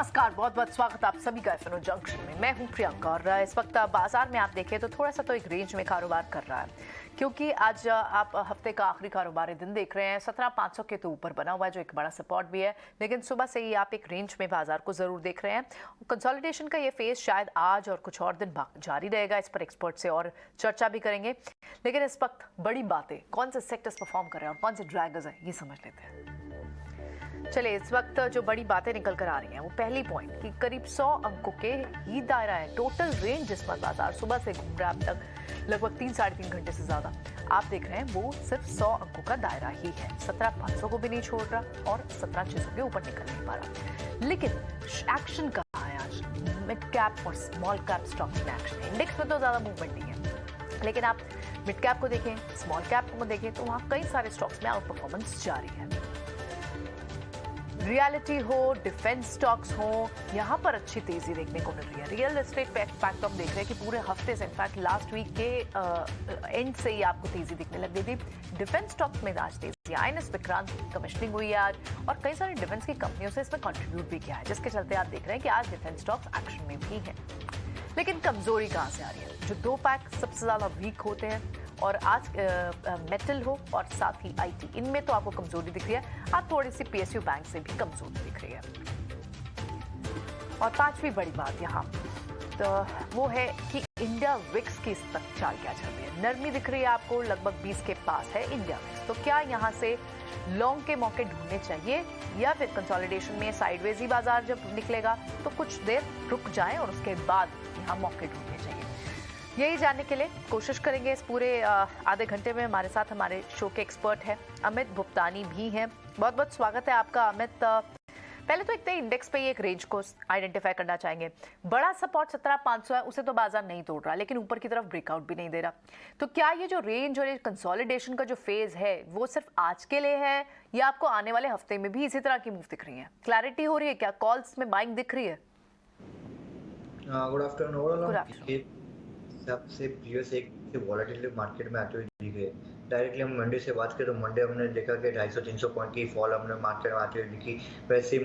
नमस्कार, बहुत बहुत स्वागत आप सभी का एफएनओ जंक्शन में। मैं हूं प्रियंका और इस वक्त बाजार में आप देखें तो थोड़ा सा तो एक रेंज में कारोबार कर रहा है, क्योंकि आज आप हफ्ते का आखिरी कारोबारी दिन देख रहे हैं। 17,500 के तो ऊपर बना हुआ है, जो एक बड़ा सपोर्ट भी है, लेकिन सुबह से ही आप एक रेंज में बाजार को जरूर देख रहे हैं। कंसोलिडेशन का ये फेज शायद आज और कुछ और दिन जारी रहेगा, इस पर एक्सपर्ट से और चर्चा भी करेंगे। लेकिन इस वक्त बड़ी बातें, कौन से सेक्टर्स परफॉर्म कर रहे हैं और कौन से ड्रैगर्स हैं, ये समझ लेते हैं। चलिए, इस वक्त जो बड़ी बातें निकल कर आ रही हैं वो पहली पॉइंट कि करीब 100 अंकों के ही दायरा है टोटल रेंज, जिस पर बाजार सुबह से घूम रहा है अब तक लगभग 3-3.5 घंटे से ज्यादा आप देख रहे हैं, वो सिर्फ 100 अंकों का दायरा ही है। 17,500 को भी नहीं छोड़ रहा और 17,600 के ऊपर निकल नहीं पा रहा। लेकिन एक्शन कहाँ है आज? मिड कैप और स्मॉल कैप स्टॉक्स में एक्शन है। इंडेक्स में तो ज्यादा मूवमेंट नहीं है, लेकिन आप मिड कैप को देखें, स्मॉल कैप को देखें तो वहां कई सारे स्टॉक्स में आउट परफॉर्मेंस जारी है। रियलिटी हो, डिफेंस स्टॉक्स हो, यहां पर अच्छी तेजी देखने को मिल रही है। रियल एस्टेट पे इम्पैक्ट आप देख रहे हैं कि पूरे हफ्ते से, इनफैक्ट लास्ट वीक के एंड से ही आपको तेजी दिखने लग गई थी। डिफेंस स्टॉक्स में आज तेजी, आईएनएस विक्रांत की कमिशनिंग हुई है आज और कई सारी डिफेंस की कंपनियों से इसमें कंट्रीब्यूट भी किया है, जिसके चलते आप देख रहे हैं कि आज डिफेंस स्टॉक्स एक्शन में भी है। लेकिन कमजोरी कहां से आ रही है? जो दो पैक सबसे ज्यादा वीक होते हैं, और आज मेटल हो और साथ ही आईटी, इनमें तो आपको कमजोरी दिख रही है। आज थोड़ी सी पीएसयू बैंक से भी कमजोरी दिख रही है। और पांचवी बड़ी बात यहाँ तो वो है कि इंडिया विक्स की इस तक चाल क्या चल रही है। नरमी दिख रही है आपको, लगभग 20 के पास है इंडिया विक्स। तो क्या यहाँ से लॉन्ग के मौके ढूंढने चाहिए या फिर कंसोलिडेशन में साइडवेज ही बाजार जब निकलेगा तो कुछ देर रुक जाएं और उसके बाद यहाँ मौके ढूंढने चाहिए? यही जानने के लिए कोशिश करेंगे इस पूरे आधे घंटे में। हमारे साथ हमारे शो के एक्सपर्ट हैं, अमित भुप्तानी भी हैं। बहुत बहुत स्वागत है आपका अमित। पहले तो एक इंडेक्स पे एक रेंज को आइडेंटिफाई करना चाहेंगे। बड़ा सपोर्ट 17,500 है, उसे तो बाजार नहीं तोड़ रहा, लेकिन ऊपर की तरफ ब्रेकआउट भी नहीं दे रहा। तो क्या ये जो रेंज और ये कंसोलिडेशन का जो फेज है वो सिर्फ आज के लिए है या आपको आने वाले हफ्ते में भी इसी तरह की मूव दिख रही है? क्लैरिटी हो रही है क्या? कॉल्स में बाइंग दिख रही है? Good afternoon. सबसे प्रीवियस एक वॉलेटिलिटी मार्केट में आते हुए दिख रही है। डायरेक्टली हम मंडे से बात करें तो मंडे हमने देखा कि 250-300 पॉइंट की फॉल हमने मार्केट में आते हुए दिखी। वैसे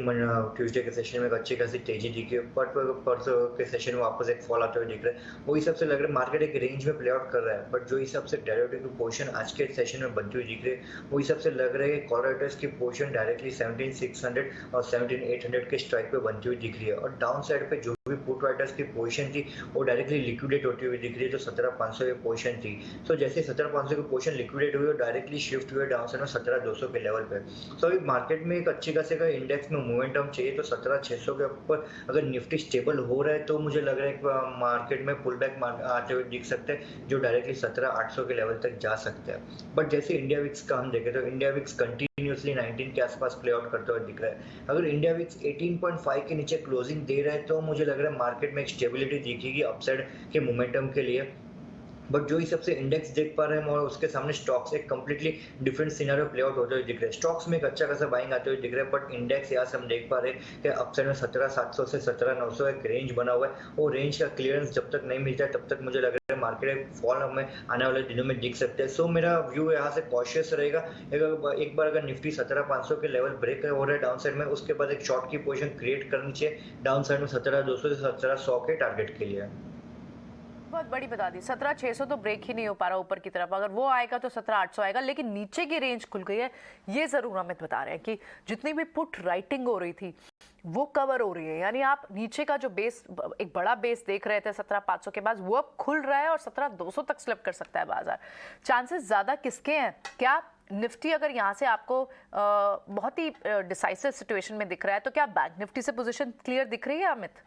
ट्यूसडे के सेशन में एक अच्छी खासी तेजी दिखी, बट परसों के सेशन में वापस एक फॉल आते हुए दिख रहा है। वो हिसाब से लग रहा है मार्केट एक रेंज में प्ले आउट कर रहा है, बट जो हिसाब से डेरिवेटिव की पोजीशन आज के सेशन में बनती हुई दिख रही है, वो हिसाब से लग रहा है कि कॉल राइटर्स की पोजीशन डायरेक्टली 17,600 और 17,800 के स्ट्राइक पे बनती हुई दिख रही है। और डाउन साइड पे जो भी पुट राइटर्स की पोजीशन थी वो डायरेक्टली लिक्विडेट होती हुई दिख रही है, जो 17,500 की पोजीशन थी। तो जैसे 17,500 की पोजीशन लिक्विडेट हुई और डायरेक्टली शिफ्ट हुए डाउन साइड में 17,200 के लेवल पे। तो अभी मार्केट में एक अच्छी खासी का इंडेक्स में मोमेंटम चाहिए, तो 17,600 के ऊपर अगर निफ्टी स्टेबल हो रहा है तो मुझे लग रहा है कि मार्केट में पुल बैक आते हुए दिख सकते हैं, जो डायरेक्टली 17,800 के लेवल तक जा सकते हैं। बट जैसे इंडिया विक्स का हम देखें तो इंडिया विक्स कंटिन्यूसली 19 के आसपास प्ले आउट करते हुए दिख रहा है। अगर इंडिया विक्स 18.5 के नीचे क्लोजिंग दे रहा है तो मुझे लग रहा है मार्केट में एक स्टेबिलिटी दिखेगी अपसाइड के मोमेंटम के लिए। बट जो हिसाब से इंडेक्स देख पा रहे हैं और उसके सामने स्टॉक्स एक completely different scenario play out होते हुए दिख रहे हैं। स्टॉक्स में एक अच्छा खासा बाइंग आते हुए दिख रहा है, बट इंडेक्स यहाँ से हम देख पा रहे हैं कि अपसाइड में 17,700 से 17,900 एक रेंज बना हुआ है। वो रेंज का क्लियरेंस जब तक नहीं मिलता है तब तक मुझे लग रहा है मार्केट फॉल हमें आने वाले दिनों में दिख सकते हैं। सो मेरा व्यू यहाँ से कॉशियस रहेगा। एक बार अगर निफ्टी 17,500 के लेवल ब्रेक हो रहा है डाउन साइड में, उसके बाद एक शॉर्ट की पोजीशन क्रिएट करनी चाहिए डाउन साइड में 17,200 से 17,100 के टारगेट के लिए। बहुत बड़ी बता दी, 17,600 तो ब्रेक ही नहीं हो पा रहा ऊपर की तरफ। अगर वो आएगा तो 17,800 आएगा, लेकिन नीचे की रेंज खुल गई है। ये जरूर अमित बता रहे हैं कि जितनी भी पुट राइटिंग हो रही थी वो कवर हो रही है, यानी आप नीचे का जो बेस, एक बड़ा बेस देख रहे थे 17,500 के बाद, वो अब खुल रहा है और 17,200 तक स्लिप कर सकता है बाजार। चांसेस ज्यादा किसके हैं? क्या निफ्टी अगर यहाँ से आपको बहुत ही डिसाइसिव सिचुएशन में दिख रहा है तो क्या बैंक निफ्टी से पोजीशन क्लियर दिख रही है अमित?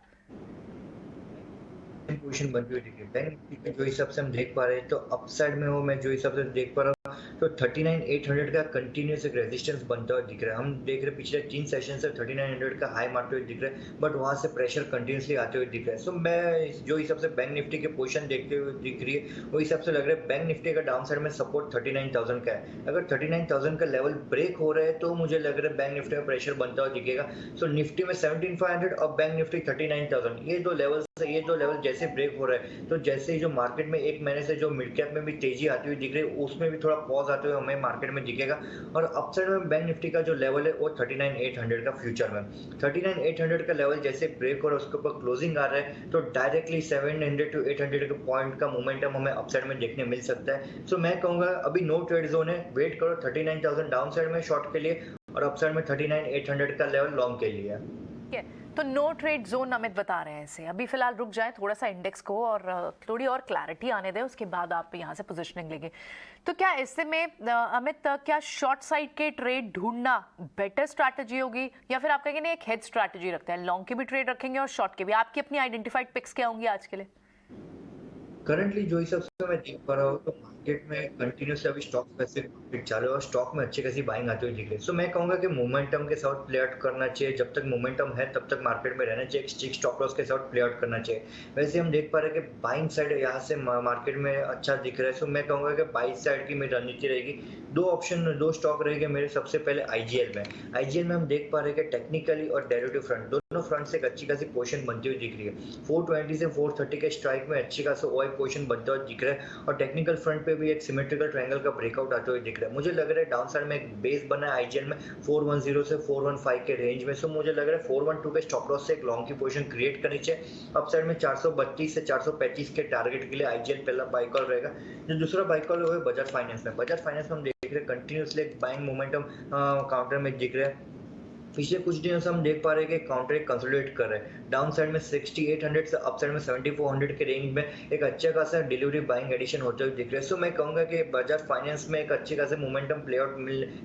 पोजीशन बनती हुई दिखी है। जो हिसाब से हम देख पा रहे हैं तो अपसाइड में हो, मैं जो हिसाब से देख पा रहा हूँ तो 39,800 का कंटिन्यूस एक रेजिस्टेंस बनता हुआ दिख रहा है। हम देख रहे हैं पिछले 3 सेशन से 39,800 का हाई मारते हुए दिख रहा है, बट वहां से प्रेशर कंटिन्यूसली आते हुए दिख रहा है। सो मैं जो हिसाब से बैंक निफ्टी की पोजीशन देखते हुए दिख रही है, वो हिसाब से लग रहा है बैंक निफ्टी का डाउन साइड में सपोर्ट 39,000 का है। अगर 39,000 का लेवल ब्रेक हो रहा है तो मुझे लग रहा है बैंक निफ्टी में प्रेशर बनता हुआ दिखेगा। सो निफ्टी में 17,500 और बैंक निफ्टी 39,000, ये दो लेवल ये जो लेवल जैसे ब्रेक हो रहा है, तो जैसे ही जो मार्केट में 1 महीने से जो मिड कैप में भी तेजी आती हुई दिख रही है, उसमें भी थोड़ा पॉज़ आते हुए हमें मार्केट में दिखेगा। और अपसाइड में बैंक निफ्टी का जो लेवल है वो 39,800 का फ्यूचर में। 39,800 का लेवल जैसे ब्रेक हो रहा है, उसके ऊपर क्लोजिंग आ रहा है, तो डायरेक्टली 700 टू 800 के पॉइंट का मोमेंटम हमें अपसाइड में देखने मिल सकता है। सो मैं कहूँगा अभी नो ट्रेड ज़ोन है, वेट करो 39,000 डाउन साइड में शॉर्ट के लिए और अपसाइड में 39,800 का लेवल लॉन्ग के लिए। ठीक है, तो नो ट्रेड जोन अमित बता रहे हैं इसे। अभी फिलहाल रुक जाए थोड़ा सा इंडेक्स को और थोड़ी और क्लैरिटी आने दें, उसके बाद आप यहाँ से पोजीशनिंग लेंगे। तो क्या इससे में अमित क्या शॉर्ट साइड के ट्रेड ढूंढना बेटर स्ट्रैटेजी होगी, या फिर आप कहेंगे नहीं एक हेड स्ट्रैटेजी रखते हैं, लॉन्ग के भी ट्रेड रखेंगे और शॉर्ट के भी? आपकी अपनी आइडेंटिफाइड पिक्स क्या होंगी आज के लिए? करंटली जो हिसाब से मैं देख पा रहा हूँ तो मार्केट में कंटिन्यूसली अभी स्टॉक वैसे मार्केट चालू है और स्टॉक में अच्छी खासी बाइंग आती हुई दिख रही है। सो मैं कहूंगा कि मोमेंटम के साथ प्ले आउट करना चाहिए। जब तक मोमेंटम है तब तक मार्केट में रहना चाहिए, स्टिक स्टॉप लॉस के साथ प्ले आउट करना चाहिए। वैसे हम देख पा रहे हैं कि बाइंग साइड यहाँ से मार्केट में अच्छा दिख रहा है। सो मैं कहूंगा कि बाइंग साइड की मेरी रणनीति रहेगी। दो स्टॉक रहेंगे मेरे। सबसे पहले आईजीएल में हम देख पा रहे हैं कि टेक्निकली और डेरिवेटिव फ्रंट दोनों फ्रंट से एक अच्छी खासी पोजीशन बनती हुई दिख रही है। 420 से 430 के स्ट्राइक में अच्छी खासा ओआई पोजीशन बनता हुआ दिख रहा है और टेक्निकल फ्रंट पे भी एक सिमेट्रिकल ट्रायंगल का ब्रेकआउट आते हुए दिख रहा है। मुझे लग रहा है डाउन साइड में एक बेस बना है आईजीएल में 410 से 415 के रेंज में। सो मुझे लग रहा है 412 के स्टॉप लॉस से एक लॉन्ग की पोजीशन क्रिएट करनी चाहिए। अपसाइड में 432 से 435 के टारगेट के लिए आईजीएल पहला बाय कॉल रहेगा। जो दूसरा बाय कॉल है बजाज फाइनेंस में हम देख रहे हैं कंटिन्यूसली एक बाइंग मोमेंटम काउंटर में दिख रहा है। पिछले कुछ दिनों से हम देख पा रहे हैं कि काउंटर एक कंसोलिडेट कर रहा है। डाउन साइड में 6800 से अप साइड में 7400 के रेंज में एक अच्छा खासा डिलीवरी बाइंग एडिशन होते हुए दिख रहा है। सो मैं कहूंगा कि बजाज फाइनेंस में एक अच्छे खासे मोमेंटम प्ले आउट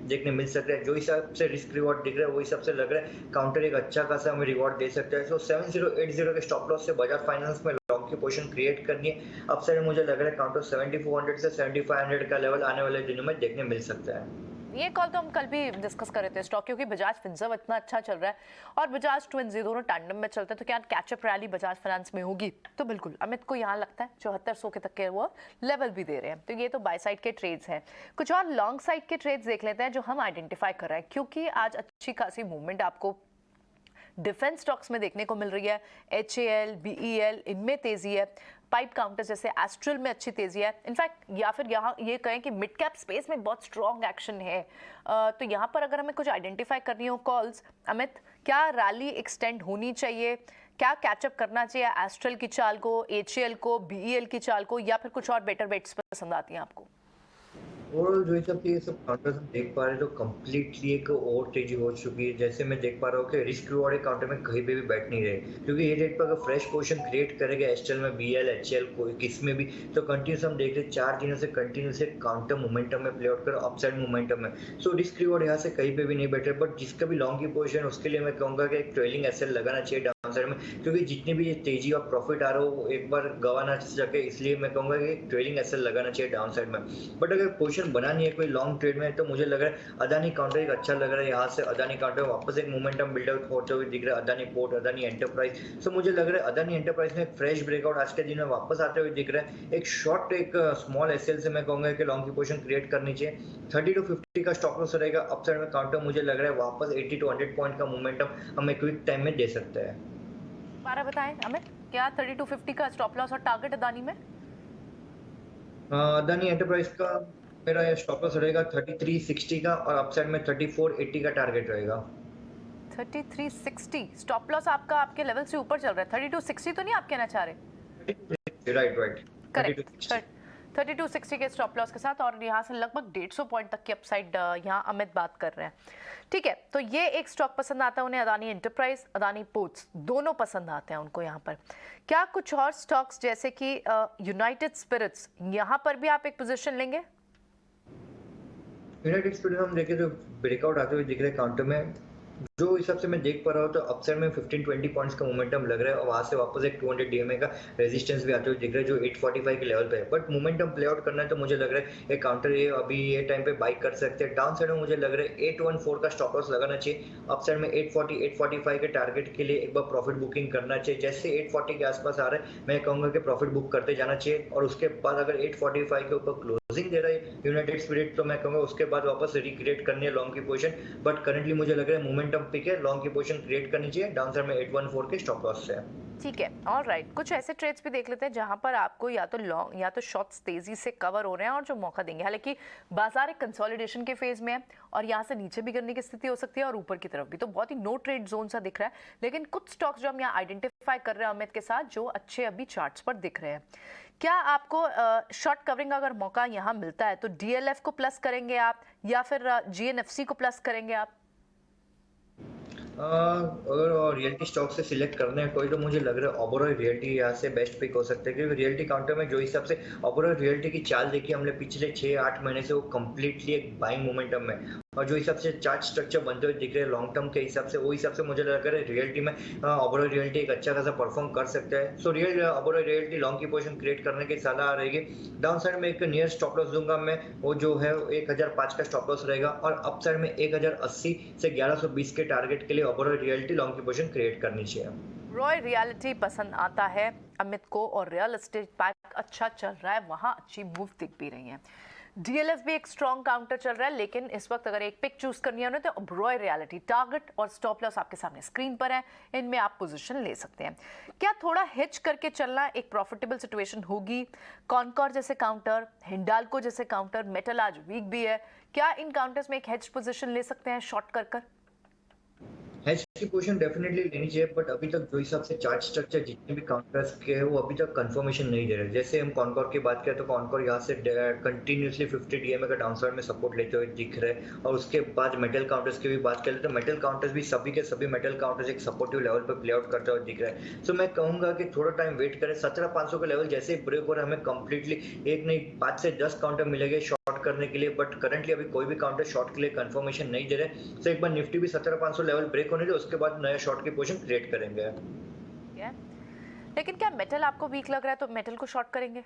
देखने मिल सकता है। जो हिसाब से रिस्क रिवॉर्ड दिख रहा है वो हिसाब से लग रहा है काउंटर एक अच्छा खासा हमें रिवॉर्ड दे सकता है। सो 7080 के स्टॉप लॉस से बजाज फाइनेंस में लॉन्ग की पोजीशन क्रिएट करनी है। अप साइड में मुझे लग रहा है काउंटर 7400 से 7500 का लेवल आने वाले दिनों में देखने मिल सकता है। ये कॉल तो हम कल भी डिस्कस कर रहे थे स्टॉक, क्योंकि बजाज फिनसर्व इतना अच्छा चल रहा है और बजाज ट्विंस, ये दोनों टैंडम में चलते हैं, तो क्या कैचअप रैली बजाज फाइनेंस में होगी? तो बिल्कुल अमित को यहाँ लगता है 7400 के तक के वो लेवल भी दे रहे हैं। तो ये तो बाय साइड के ट्रेड्स हैं। कुछ और लॉन्ग साइड के ट्रेड्स देख लेते हैं जो हम आइडेंटिफाई कर रहे हैं, क्योंकि आज अच्छी खासी मूवमेंट आपको डिफेंस स्टॉक्स में देखने को मिल रही है। HAL, BEL इनमें तेजी है। पाइप काउंटर्स जैसे एस्ट्रल में अच्छी तेजी है। इनफैक्ट या फिर यहाँ ये कहें कि मिड कैप स्पेस में बहुत स्ट्रॉन्ग एक्शन है। तो यहाँ पर अगर हमें कुछ आइडेंटिफाई करनी हो कॉल्स, अमित, क्या रैली एक्सटेंड होनी चाहिए? क्या कैचअप करना चाहिए एस्ट्रल की चाल को, HAL को, BEL की चाल को, या फिर कुछ और बेटर बेट्स पसंद आती हैं आपको? ओवरऑल जो ये सब काउंटर्स हम देख पा रहे हैं तो कम्प्लीटली एक और तेजी हो चुकी है। जैसे मैं देख पा रहा हूँ कि रिस्क रिवॉर्ड काउंटर में कहीं पे भी बैठ नहीं रहे, क्योंकि ये रेट पर अगर फ्रेश पोजीशन क्रिएट करेगा एस्ट्रल में, BEL, HAL कोई किस में भी, तो कंटिन्यूस हम देख रहे हैं 4 दिनों से कंटिन्यूस एक काउंटर मोमेंटम में प्ले आउट कर अपसाइड मोमेंटम में। सो रिस्क रिवॉर्ड यहाँ से कहीं पे भी नहीं बैठ रहे। बट जिसका भी लॉन्ग की पोजीशन उसके लिए मैं कहूँगा कि एक ट्रेलिंग एसएल लगाना चाहिए डाउन साइड में, क्योंकि जितनी भी ये तेजी और प्रॉफिट आ रहा हो वो एक बार गवा ना सके, इसलिए मैं कहूँगा कि ट्रेलिंग एसएल लगाना चाहिए डाउन साइड में। बट अगर पोजीशन बना नहीं है कोई लॉन्ग ट्रेड में, तो मुझे लग रहा है अदानी काउंटर एक अच्छा लग रहा है। यहाँ से अदानी काउंटर वापस एक मोमेंटम बिल्डअप होते हुए दिख रहा है। अदानी पोर्ट, अदानी एंटरप्राइज, सो मुझे लग रहा है अदानी एंटरप्राइज में एक फ्रेश ब्रेकआउट आज के दिन में वापस आते हुए दिख रहा है। एक शॉर्ट, एक स्मॉल एसएल से मैं कहूंगा कि लॉन्ग की पोजीशन क्रिएट करनी चाहिए। 30 to 50 का स्टॉप लॉस रहेगा। अपसाइड में काउंटर मुझे लग रहा है वापस 80 to 100 पॉइंट का मोमेंटम हमें क्विक टाइम में दे सकता है। दोबारा बताएं अमित, क्या 30 to 50 का स्टॉप लॉस और टारगेट अदानी में? अदानी एंटरप्राइज का मेरा स्टॉप लॉस रहेगा 3360 का और अपसाइड में 3480 का टारगेट रहेगा। 3360 स्टॉप लॉस आपका आपके लेवल से ऊपर चल रहा है। 3260 तो नहीं आप कहना चाह रहे? Right correct. 3260 के स्टॉप लॉस के साथ और यहाँ से लगभग 150 पॉइंट तक की अपसाइड यहाँ अमित बात कर रहे हैं। ठीक है, तो ये एक स्टॉक पसंद आता है उन्हें, अदानी एंटरप्राइज, अदानी पोर्ट्स, दोनों पसंद आते हैं उनको यहाँ पर। क्या कुछ और स्टॉक्स जैसे कि यूनाइटेड स्पिरिट्स, यहाँ पर भी आप एक पोजीशन लेंगे? यूनाइटेड स्पिरिट हम देखें तो ब्रेकआउट आते हुए दिख रहे हैं काउंटर में। जो हिसाब से मैं देख पा रहा हूँ तो अपसाइड में 15-20 पॉइंट्स का मोमेंटम लग रहा है और वहां से वापस एक 200 DMA का रेजिस्टेंस भी आते हुए दिख रहा है जो 845 के लेवल पे है। बट मोमेंटम प्ले आउट करना है तो मुझे लग रहा है एक काउंटर ये अभी ये टाइम पे बाई कर सकते हैं। डाउन साइड में मुझे लग रहा है 814 का स्टॉप लॉस लगाना चाहिए। अपसाइड में 840-845 के टारगेट के लिए एक बार प्रॉफिट बुकिंग करना चाहिए। जैसे 840 के आसपास आ रहा है मैं कहूंगा कि प्रॉफिट बुक करते जाना चाहिए और उसके बाद अगर 845 के ऊपर क्लोजिंग दे रहा है यूनाइटेड स्पिरिट तो मैं कहूंगा उसके बाद वापस रिक्रिएट करनी है लॉन्ग की पोजीशन। बट करंटली मुझे लग रहा है मोमेंटम मोमेंटम पिक है, लॉन्ग की पोजीशन क्रिएट करनी चाहिए, डाउन साइड में 814 के स्टॉप लॉस से। ठीक है, ऑल राइट। कुछ ऐसे ट्रेड्स भी देख लेते हैं जहां पर आपको या तो लॉन्ग या तो शॉर्ट्स तेजी से कवर हो रहे हैं और जो मौका देंगे। हालांकि बाजार एक कंसोलिडेशन के फेज में है और यहाँ से नीचे भी गिरने की स्थिति हो सकती है और ऊपर की तरफ भी, तो बहुत ही नो ट्रेड जोन सा दिख रहा है। लेकिन कुछ स्टॉक्स जो हम यहाँ आइडेंटिफाई कर रहे हैं अमित के साथ, जो अच्छे अभी चार्ट्स पर दिख रहे हैं। क्या आपको शॉर्ट कवरिंग अगर मौका यहाँ मिलता है तो डीएलएफ को प्लस करेंगे आप या फिर जीएनएफसी को प्लस करेंगे आप? अगर रियल्टी स्टॉक से सिलेक्ट करने हैं कोई, तो मुझे लग रहा है ओबेरॉय रियल्टी यहाँ से बेस्ट पिक हो सकता है, क्योंकि रियल्टी काउंटर में जो हिसाब से ओबेरॉय रियल्टी की चाल देखी हमने पिछले 6-8 महीने से, वो कम्प्लीटली एक बाइंग मोमेंटम में, और जो हिसाब से चार्ट स्ट्रक्चर बनते हुए दिख रहे हैं लॉन्ग टर्म के हिसाब से, वो हिसाब से मुझे लग रहा है रियल्टी में ओबेरॉय रियल्टी एक अच्छा खासा परफॉर्म कर सकता है। सो ओबेरॉय रियल्टी लॉन्ग की पोजीशन क्रिएट करने की सलाह रहेगी। डाउन साइड में एक नियर स्टॉप लॉस दूंगा मैं, वो जो है 1005 का स्टॉप लॉस रहेगा, और अप साइड में 1080 से 1120 के टारगेट के लिए ओबेरॉय रियल्टी लॉन्ग की पोजीशन क्रिएट करनी चाहिए। रॉय रियलिटी पसंद आता है अमित को और रियल एस्टेट पैक अच्छा चल रहा है, वहां अच्छी मूव दिख भी रही है। डीएलएफ भी एक स्ट्रॉन्ग काउंटर चल रहा है, लेकिन इस वक्त अगर एक पिक चूज करनी है उन्हें तो रॉय रियलिटी। टारगेट और स्टॉप लॉस आपके सामने स्क्रीन पर है, इनमें आप पोजीशन ले सकते हैं। क्या थोड़ा हेज करके चलना एक प्रॉफिटेबल सिचुएशन होगी? कॉनकॉर जैसे काउंटर, हिंडाल्को जैसे काउंटर, मेटल आज वीक भी है, क्या इन काउंटर्स में एक हेज पोजीशन ले सकते हैं शॉर्ट कर? हेज की पोजीशन डेफिनेटली लेनी चाहिए, बट अभी तक जो हिसाब से चार्ट स्ट्रक्चर जितने भी काउंटर्स के हैं वो अभी तक कंफर्मेशन नहीं दे रहे। जैसे हम कॉनकॉर की बात करें तो कॉनकॉर यहाँ से कंटिन्यूसली 50 डीएमए का डाउनसाइड में सपोर्ट लेते हुए दिख रहे हैं, और उसके बाद मेटल काउंटर्स की भी बात करें तो मेटल काउंटर्स भी सभी के सभी मेटल काउंटर्स एक सपोर्टिव लेवल पर प्ले आउट करते हुए दिख रहे हैं। सो मैं कहूंगा कि थोड़ा टाइम वेट करें, 17500 का लेवल जैसे ही ब्रेक हो रहा है हमें कंप्लीटली एक नहीं 5 से 10 काउंटर मिलेंगे शॉर्ट करने के लिए, बट करंटली अभी कोई भी काउंटर शॉर्ट के लिए कंफर्मेशन नहीं दे रहे। सो एक बार निफ्टी भी 17500 लेवल ब्रेक होने दे, उसके बाद नया शॉर्ट की पोजीशन क्रिएट करेंगे। लेकिन क्या मेटल आपको वीक लग रहा है तो मेटल को शॉर्ट करेंगे?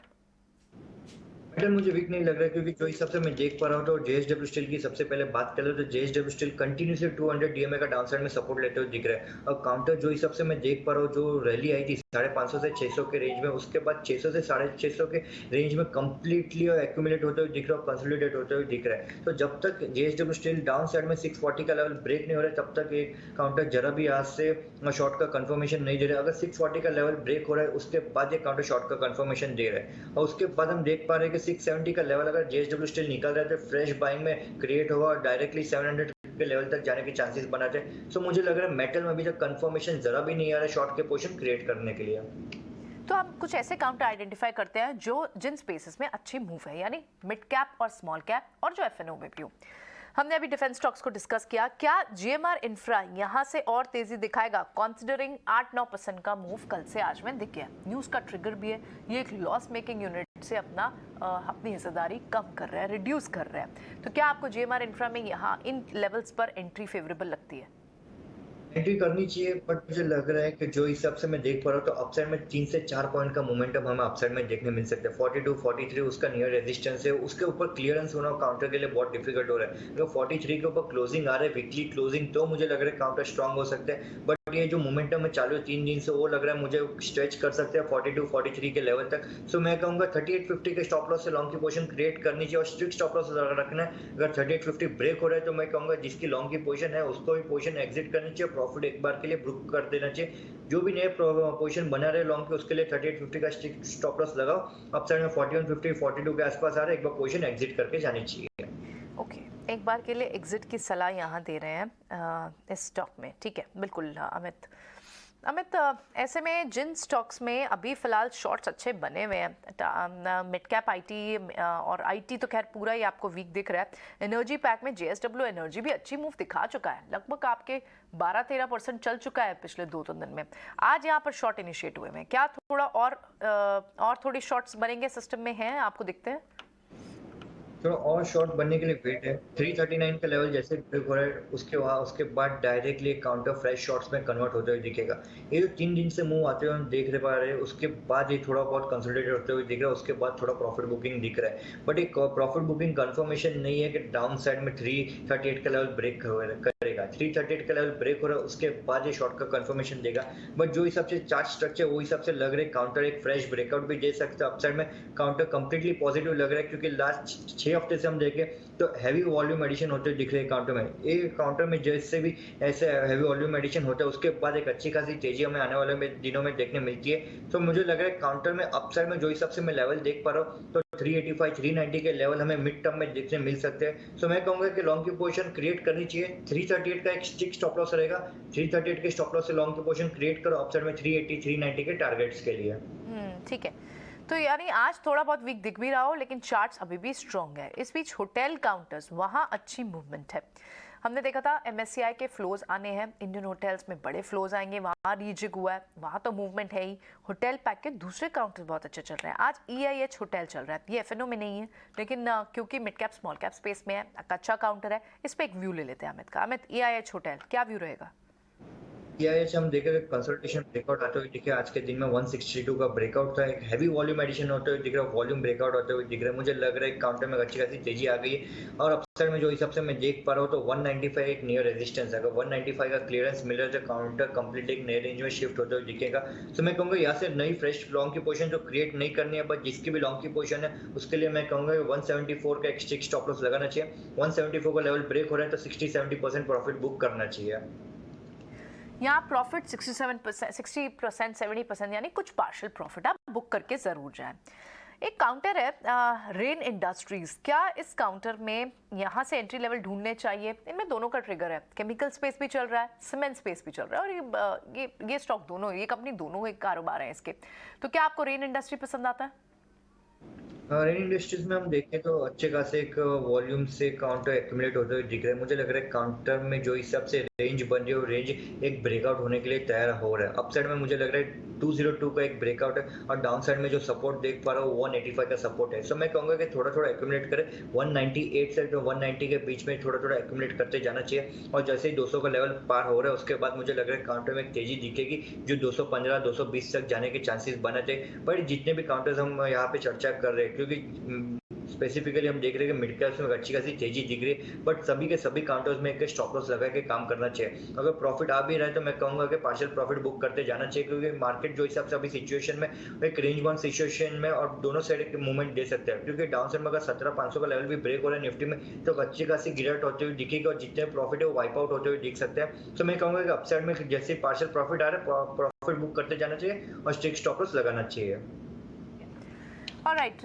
मेटल मुझे वीक नहीं लग रहा है, क्योंकि जो हिसाब से मैं देख पा रहा हूँ तो जेएसडब्ल्यू स्टील की सबसे पहले बात करें तो जेएसडब्ल्यू स्टील कंटिन्यूसली 200 डीएमए का डाउनसाइड में सपोर्ट लेते हुए दिख रहा है, और काउंटर जो हिसाब से मैं देख पा रहा हूँ जो रैली आई थी 550 से 600 के रेंज में, उसके बाद 600 से 650 के रेंज में कंप्लीटली और एक्यूमुलेट होते हुए दिख रहा है, कंसोलिडेट होते हुए दिख रहा है। तो जब तक जेएसडब्ल्यू स्टील डाउन साइड में 640 का लेवल ब्रेक नहीं हो रहा है तब तक एक काउंटर जरा भी आज से शॉर्ट का कंफर्मेशन नहीं दे रहा है। अगर 640 का लेवल ब्रेक हो रहा है उसके बाद एक काउंटर शॉर्ट का कंफर्मेशन दे रहा है, और उसके बाद हम देख पा रहे हैं कि 670 का लेवल अगर जेएसडब्ल्यू स्टील निकल रहा है तो फ्रेश बाइंग में क्रिएट होगा और डायरेक्टली 700 के लेवल तक जाने के चांसेस बनाते हैं। सो मुझे लग रहा है मेटल में अभी तक कंफर्मेशन जरा भी नहीं आ रहा है शॉर्ट के पोजीशन क्रिएट करने के लिए। तो हम कुछ ऐसे काउंटर आइडेंटिफाई करते हैं जो जिन स्पेसेस में अच्छी मूव है, यानी मिड कैप और स्मॉल कैप और जो एफएनओ में भी हो। हमने अभी डिफेंस स्टॉक्स को डिस्कस किया। क्या जीएमआर इंफ्रा यहां से और तेजी दिखाएगा? कॉन्सिडरिंग 8-9% का मूव कल से आज में दिख गया, न्यूज का ट्रिगर भी है, ये एक लॉस मेकिंग यूनिट से अपनी हिस्सेदारी कम कर रहा है, रिड्यूस कर रहा है। तो क्या आपको जीएमआर इंफ्रा में यहाँ इन लेवल्स पर एंट्री फेवरेबल लगती है? एंट्री करनी चाहिए, बट मुझे लग रहा है कि जो हिसाब से मैं देख पा रहा हूँ तो अपसाइड में 3 से 4 पॉइंट का मोमेंटम हमें अपसाइड में देखने मिल सकता है। 42, 43 उसका नियर रेजिस्टेंस है, उसके ऊपर क्लियरेंस होना काउंटर के लिए बहुत डिफिकल्ट हो रहा है। अगर 43 के ऊपर क्लोजिंग आ रहा है वीकली क्लोजिंग, तो मुझे लग रहा है काउंटर स्ट्रांग हो सकते हैं, बट ये जो मोमेंटम है चालू है 3 दिन से, वो लग रहा है मुझे स्ट्रेच कर सकते हैं 42, 43 के लेवल तक। सो मैं कहूँगा 3850 के स्टॉप लॉस से लॉन्ग की पोजीशन क्रिएट करनी चाहिए और स्ट्रिक्ट स्टॉप लॉस रखना है। अगर 3850 ब्रेक हो रहा है तो मैं कहूँगा जिसकी लॉन्ग की पोजीशन है उसको भी पोजीशन एग्जिट करनी चाहिए, प्रॉफिट एक बार के लिए बुक कर देना चाहिए। जो भी नए पोजीशन बना रहे लॉन्ग के उसके लिए 3850 का स्ट्रिक्ट स्टॉप लॉस लगाओ। अपसाइड में 4150, 42 के आसपास आ रहा है, एक बार पोजीशन एग्जिट करके जानी चाहिए। ओके, एक बार के लिए एग्जिट की सलाह यहाँ दे रहे हैं इस स्टॉक में, ठीक है, बिल्कुल अमित। ऐसे में जिन स्टॉक्स में अभी फिलहाल शॉर्ट्स अच्छे बने हुए हैं, मिड कैप आईटी और आईटी तो खैर पूरा ही आपको वीक दिख रहा है। एनर्जी पैक में जेएसडब्ल्यू एनर्जी भी अच्छी मूव दिखा चुका है, लगभग आपके 12-13% चल चुका है पिछले 2-3 दिन में। आज यहाँ पर शॉर्ट इनिशिएट हुए हैं, क्या थोड़ा और थोड़ी शॉर्ट्स बनेंगे सिस्टम में हैं, आपको दिखते हैं? थोड़ा और शॉर्ट बनने के लिए वेट है। 339 का लेवल जैसे ब्रेक हो रहा है उसके बाद डायरेक्टली काउंटर फ्रेश शॉर्ट्स में कन्वर्ट होते हुए दिखेगा। ये जो 3 दिन से मूव आते हुए हम देख रहे पा रहे हैं, उसके बाद ये थोड़ा बहुत कंसोलिडेट होते हुए दिख रहा है, उसके बाद थोड़ा प्रॉफिट बुकिंग दिख रहा है, बट एक प्रॉफिट बुकिंग कंफर्मेशन नहीं है कि डाउन साइड में 338 का लेवल ब्रेक करेगा। देगा। 338 का लेवल ब्रेक हो रहा है, उसके बाद ये शॉर्ट का कंफर्मेशन देगा। बट जो हिसाब से चार्ट स्ट्रक्चर वो हिसाब से लग रहा है काउंटर एक फ्रेश ब्रेकआउट भी दे सकता है। अपसाइड में काउंटर कंप्लीटली पॉजिटिव लग रहा है, क्योंकि लास्ट 6 हफ्ते से हम देखें तो हैवी वॉल्यूम एडिशन होते दिख रहे हैं काउंटर में। ये काउंटर में जैसे भी ऐसे हैवी वॉल्यूम एडिशन होता है, उसके बाद एक अच्छी खासी तेजी हमें आने वाले दिनों में देखने मिलती है। तो मुझे लग रहा है काउंटर में अपसाइड में जो हिसाब से मैं लेवल देख पा रहा हूँ, तो 385 390 के लेवल हमें मिड टर्म में देखने मिल सकते हैं। सो मैं कहूंगा कि लॉन्ग की पोजीशन क्रिएट करनी चाहिए। 338 का एक स्टिक स्टॉप लॉस रहेगा, 338 के स्टॉप लॉस से लॉन्ग की पोजीशन क्रिएट करो अपसाइड में 380 390 के टारगेट्स के लिए। ठीक है। तो यानी आज थोड़ा बहुत वीक दिख भी रहा हो, लेकिन चार्ट्स अभी भी स्ट्रॉन्ग है। इस बीच होटल काउंटर्स, वहां अच्छी मूवमेंट है। हमने देखा था MSCI के फ्लोज आने हैं, इंडियन होटल्स में बड़े फ्लोज आएंगे, वहाँ रीजिग हुआ है, वहाँ तो मूवमेंट है ही। होटल पैक के दूसरे काउंटर्स बहुत अच्छे चल रहे हैं। आज EIH होटल चल रहा है, ये FNO में नहीं है, लेकिन क्योंकि mid cap small cap space में है, अच्छा काउंटर है। इस पर एक व्यू ले लेते हैं अमित का। अमित, EIH होटल क्या व्यू रहेगा? EIH हम देखें कंसल्टेशन ब्रेकआउट आते हुए दिखे आज के दिन में 162 का ब्रेकआउट था। एक हैवी वॉल्यूम एडिशन होते हुए दिख रहा है, वॉल्यूम ब्रेकआउट होते हुए दिख रहा है। मुझे लग रहा है काउंटर में अच्छी खासी तेजी आ गई है, और अपसाइड में जो हिसाब से मैं देख पा रहा हूँ तो 195 एक नियर रेजिस्टेंस है। अगर 195 का क्लियरेंस मिल रहा है तो काउंटर कंप्लीट एक नए रेंज में शिफ्ट होते हुए दिखेगा। तो मैं कहूँगा यहाँ से नई फ्रेश लॉन्ग की पोजीशन जो क्रिएट नहीं करनी है, बट जिसकी भी लॉन्ग की पोजीशन है उसके लिए मैं कहूँगा 174 का एक स्टिक स्टॉप लॉस लगाना चाहिए। 174 का लेवल ब्रेक हो रहा है तो 60-70% प्रॉफिट बुक करना चाहिए। यहाँ प्रॉफिट 60% 70% यानी कुछ पार्शियल प्रॉफिट आप बुक करके जरूर जाएं। एक काउंटर है रेन इंडस्ट्रीज, क्या इस काउंटर में यहाँ से एंट्री लेवल ढूंढने चाहिए? इनमें दोनों का ट्रिगर है, केमिकल स्पेस भी चल रहा है, सीमेंट स्पेस भी चल रहा है, और ये स्टॉक दोनों, ये कंपनी दोनों के कारोबार हैं इसके। तो क्या आपको रेन इंडस्ट्री पसंद आता है? रेन इंडस्ट्रीज में हम देखें तो अच्छे खासे एक वॉल्यूम से काउंटर एक्यूमुलेट होते हुए दिख रहे हैं। मुझे लग रहा है काउंटर में जो हिसाब से रेंज बन रही है वो रेंज एक ब्रेकआउट होने के लिए तैयार हो रहा है। अपसाइड में मुझे लग रहा है 202 का एक ब्रेकआउट है, और डाउन साइड में जो सपोर्ट देख पा रहा हूँ 185 का सपोर्ट है। सो मैं कहूंगा कि थोड़ा थोड़ा एक्यूमुलेट करें, 198 से तो 190 के बीच में थोड़ा थोड़ा एक्यूमुलेट करते जाना चाहिए। और जैसे ही 200 का लेवल पार हो रहा है उसके बाद मुझे लग रहा है काउंटर में एक तेजी दिखेगी, जो 215 220 तक जाने के चांसेस बने थे। बट जितने भी काउंटर्स हम यहाँ पे चर्चा कर रहे हैं, क्योंकि स्पेसिफिकली हम देख रहे हैं कि मिड कैप्स में अच्छी खासी तेजी दिख रही है, बट सभी के सभी काउंटर्स में एक स्टॉप लॉस लगा के काम करना चाहिए। अगर प्रॉफिट आ भी रहा है तो मैं कहूंगा कि पार्शियल प्रॉफिट बुक करते जाना चाहिए, क्योंकि मार्केट जो हिसाब से अभी सिचुएशन में एक रेंज बाउंड सिचुएशन में और दोनों साइड एक मूवमेंट दे सकते हैं। क्योंकि डाउन साइड में अगर 17,500 का लेवल भी ब्रेक हो रहा है निफ्टी में, तो अच्छी खासी गिरावट होते हुए दिखेगी, और जितने प्रॉफिट है वो वाइप आउट होते हुए दिख सकते हैं। तो मैं कहूंगा कि अपसाइड में जैसे पार्शियल प्रॉफिट आ रहा है प्रॉफिट बुक करते जाना चाहिए और स्ट्रिक्ट स्टॉप लॉस लगाना चाहिए। ऑलराइट,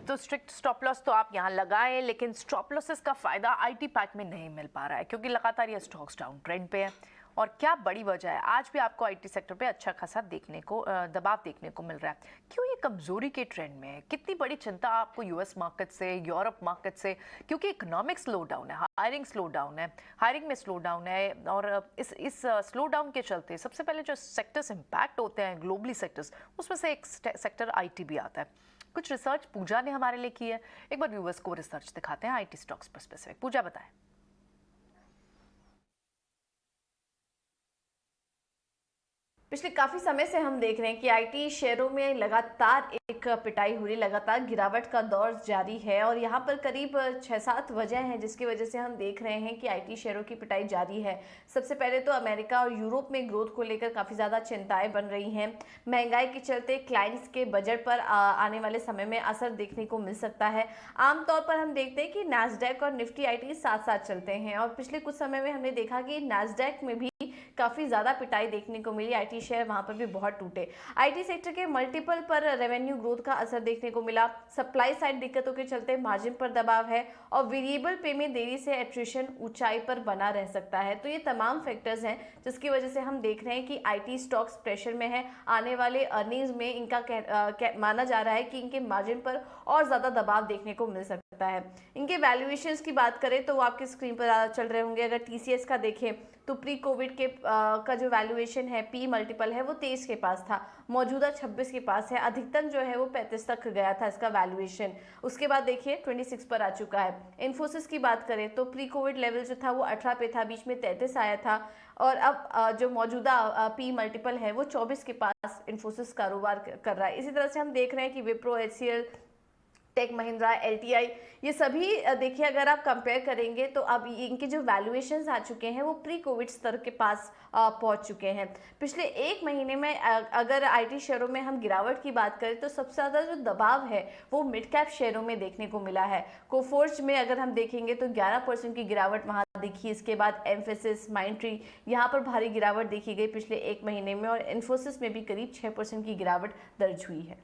तो स्ट्रिक्ट स्टॉप लॉस तो आप यहाँ लगाएं, लेकिन स्टॉप लॉसेस का फायदा IT पैक में नहीं मिल पा रहा है, क्योंकि लगातार ये स्टॉक्स डाउन ट्रेंड पे है। और क्या बड़ी वजह है? आज भी आपको IT सेक्टर पे अच्छा खासा दबाव देखने को मिल रहा है। क्यों ये कमजोरी के ट्रेंड में है? कितनी बड़ी चिंता आपको US मार्केट से, यूरोप मार्केट से? क्योंकि इकोनॉमिक स्लो डाउन है, हायरिंग स्लो डाउन है, हायरिंग में स्लो डाउन है, और इस स्लो डाउन के चलते सबसे पहले जो सेक्टर्स इम्पैक्ट होते हैं ग्लोबली सेक्टर्स, उसमें से एक सेक्टर IT भी आता है। कुछ रिसर्च पूजा ने हमारे लिए की है, एक बार व्यूअर्स को रिसर्च दिखाते हैं IT स्टॉक्स पर स्पेसिफिक। पूजा बताएं। पिछले काफ़ी समय से हम देख रहे हैं कि IT शेयरों में लगातार एक पिटाई हो रही, लगातार गिरावट का दौर जारी है, और यहाँ पर करीब 6-7 वजह हैं जिसकी वजह से हम देख रहे हैं कि IT शेयरों की पिटाई जारी है। सबसे पहले तो अमेरिका और यूरोप में ग्रोथ को लेकर काफ़ी ज़्यादा चिंताएं बन रही हैं। महंगाई के चलते क्लाइंट्स के बजट पर आने वाले समय में असर देखने को मिल सकता है। आमतौर पर हम देखते हैं कि नैस्डैक और निफ्टी IT साथ साथ चलते हैं, और पिछले कुछ समय में हमने देखा कि नैस्डैक में भी काफ़ी ज़्यादा पिटाई देखने को मिली। IT शेयर वहाँ पर भी बहुत टूटे। IT सेक्टर के मल्टीपल पर रेवेन्यू ग्रोथ का असर देखने को मिला। सप्लाई साइड दिक्कतों के चलते मार्जिन पर दबाव है, और वेरिएबल पे में देरी से एट्रिशन ऊंचाई पर बना रह सकता है। तो ये तमाम फैक्टर्स हैं जिसकी वजह से हम देख रहे हैं कि IT स्टॉक्स प्रेशर में है। आने वाले अर्निंग्स में इनका माना जा रहा है कि इनके मार्जिन पर और ज़्यादा दबाव देखने को मिल सकता है। इनके वैल्यूएशंस की बात करें तो वो आपकी स्क्रीन पर चल रहे होंगे। अगर TCS का देखें तो प्री कोविड के का जो वैल्यूएशन है, P मल्टीपल है, वो 23 के पास था, मौजूदा 26 के पास है। अधिकतम जो है वो 35 तक गया था इसका वैल्यूएशन। उसके बाद देखिए 26 पर आ चुका है। इन्फोसिस की बात करें तो प्री कोविड लेवल जो था वो 18 पे था, बीच में 33 आया था, और अब जो मौजूदा P मल्टीपल है वो 24 के पास इन्फोसिस कारोबार कर रहा है। इसी तरह से हम देख रहे हैं कि Wipro, HCL, tech Mahindra, LTI, ये सभी देखिए अगर आप कंपेयर करेंगे तो अब इनके जो वैल्यूएशंस आ चुके हैं वो प्री कोविड स्तर के पास पहुंच चुके हैं। पिछले एक महीने में अगर IT शेयरों में हम गिरावट की बात करें तो सबसे ज़्यादा जो दबाव है वो मिड कैप शेयरों में देखने को मिला है। कोफोर्ज में अगर हम देखेंगे तो 11% की गिरावट वहाँ दिखी। इसके बाद एम्फेसिस, माइंडट्री, यहाँ पर भारी गिरावट देखी गई पिछले एक महीने में, और इन्फोसिस में भी करीब 6% की गिरावट दर्ज हुई है।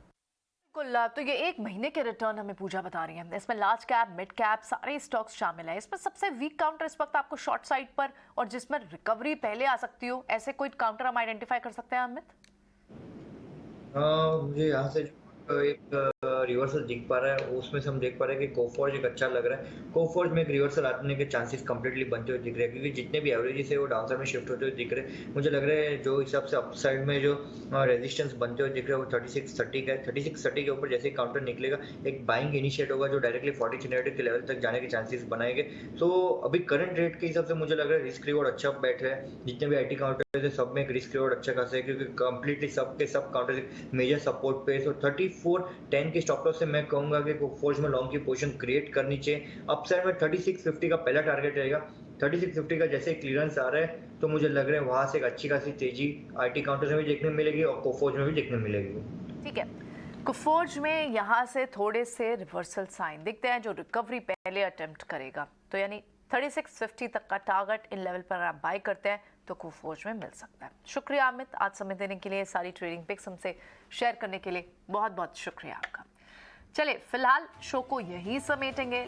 बिल्कुल, तो ये एक महीने के रिटर्न हमें पूजा बता रही है। इसमें लार्ज कैप, मिड कैप सारे स्टॉक्स शामिल है। इसमें सबसे वीक काउंटर इस वक्त आपको शॉर्ट साइड पर और जिसमें रिकवरी पहले आ सकती हो, ऐसे कोई काउंटर हम आइडेंटिफाई कर सकते हैं अमित? मुझे यहाँ से एक रिवर्सल दिख पा रहा है, उसमें से हम देख पा रहे हैं कि कोफोर्ज एक अच्छा लग रहा है। कोफोर्ज में एक रिवर्सल आने के चांसेस कंप्लीटली बनते हुए दिख रहे हैं, क्योंकि जितने भी एवरेजेस है वो डाउनसाइड में शिफ्ट होते हुए दिख रहे हैं। मुझे लग रहा है जो हिसाब से अपसाइड में जो रेजिस्टेंस बनते हुए दिख रहा है वो 3630 का है। 3630 के ऊपर जैसे काउंटर निकलेगा एक बाइंग इनिशिएट होगा जो डायरेक्टली 4300 के लेवल तक जाने के चांसेस बनाएंगे। तो अभी करंट रेट के हिसाब से मुझे लग रहा है रिस्क रिवॉर्ड अच्छा बैठ रहा है। जितने भी IT काउंटर है सब में एक रिस्क रिवॉर्ड अच्छा खासा है, क्योंकि कंप्लीटली सब के सब काउंटर मेजर सपोर्ट पे है। तो 3410 के स्टॉप लॉस से मैं कहूंगा कि कोफोर्ज में लॉन्ग की पोजीशन क्रिएट करनी चाहिए। अपसाइड में 3650 का पहला टारगेट रहेगा। 3650 का जैसे क्लियरेंस आ रहा है तो मुझे लग रहा है वहां से एक अच्छी खासी तेजी IT काउंटर में भी देखने मिलेगी और कोफोर्ज में भी देखने मिलेगी। ठीक है, कोफोर्ज में यहाँ से थोड़े से रिवर्सल साइन दिखते हैं जो रिकवरी पहले अटेम्प्ट करेगा। तो यानी 3650 तक का टारगेट इन लेवल पर आप बाय करते हैं तो कोफोर्ज में मिल सकता है। शुक्रिया अमित, आज समय देने के लिए, सारी ट्रेडिंग पिक्स हमसे शेयर करने के लिए बहुत बहुत शुक्रिया आपका। चलिए फिलहाल शो को यही समेटेंगे।